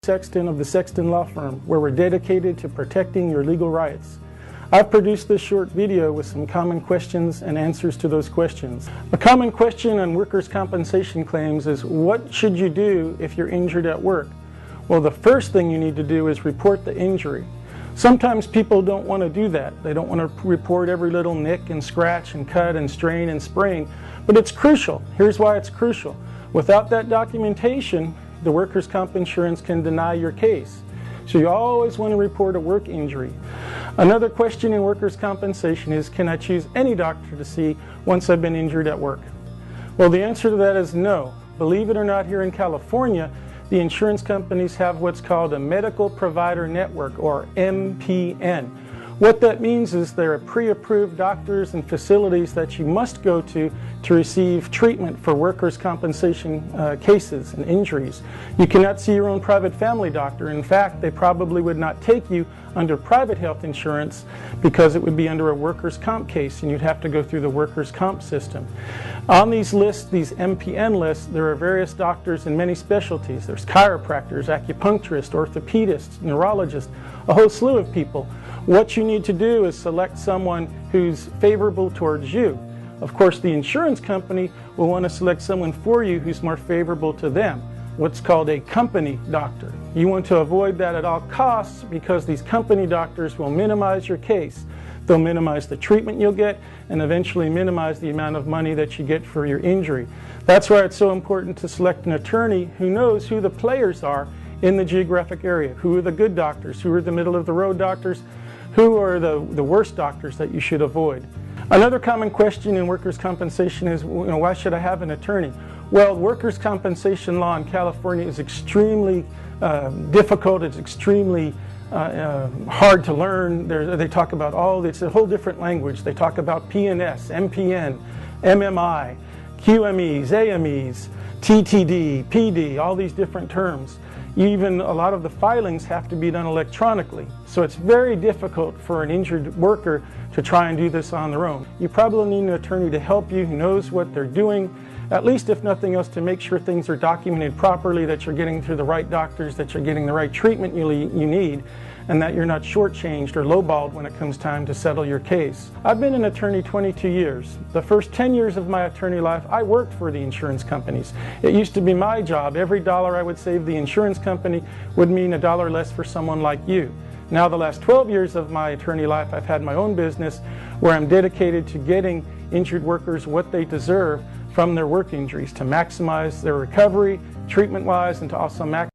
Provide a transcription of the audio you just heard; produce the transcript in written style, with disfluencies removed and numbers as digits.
Sexton of the Sexton Law Firm, where we're dedicated to protecting your legal rights. I've produced this short video with some common questions and answers to those questions. A common question on workers' compensation claims is, what should you do if you're injured at work? Well, the first thing you need to do is report the injury. Sometimes people don't want to do that. They don't want to report every little nick and scratch and cut and strain and sprain, but it's crucial. Here's why it's crucial. Without that documentation, the workers' comp insurance can deny your case. So you always want to report a work injury. Another question in workers' compensation is, can I choose any doctor to see once I've been injured at work? Well, the answer to that is no. Believe it or not, here in California, the insurance companies have what's called a Medical Provider Network, or MPN. What that means is there are pre-approved doctors and facilities that you must go to receive treatment for workers' compensation cases and injuries. You cannot see your own private family doctor. In fact, they probably would not take you under private health insurance because it would be under a workers' comp case and you'd have to go through the workers' comp system. On these lists, these MPN lists, there are various doctors in many specialties. There's chiropractors, acupuncturists, orthopedists, neurologists, a whole slew of people. What you need to do is select someone who's favorable towards you. Of course, the insurance company will want to select someone for you who's more favorable to them, what's called a company doctor. You want to avoid that at all costs because these company doctors will minimize your case. They'll minimize the treatment you'll get and eventually minimize the amount of money that you get for your injury. That's why it's so important to select an attorney who knows who the players are in the geographic area. Who are the good doctors? Who are the middle of the road doctors? Who are the worst doctors that you should avoid? Another common question in workers' compensation is, why should I have an attorney? Well, workers' compensation law in California is extremely difficult. It's extremely hard to learn. They talk about it's a whole different language. They talk about PNS, MPN, MMI, QMEs, AMEs, TTD, PD, all these different terms. Even a lot of the filings have to be done electronically. So it's very difficult for an injured worker to try and do this on their own. You probably need an attorney to help you who knows what they're doing, at least if nothing else to make sure things are documented properly, that you're getting through the right doctors, that you're getting the right treatment you need, and that you're not shortchanged or lowballed when it comes time to settle your case. I've been an attorney 22 years. The first 10 years of my attorney life, I worked for the insurance companies. It used to be my job. Every dollar I would save the insurance company would mean $1 less for someone like you. Now, the last 12 years of my attorney life, I've had my own business where I'm dedicated to getting injured workers what they deserve from their work injuries, to maximize their recovery treatment-wise and to also maximize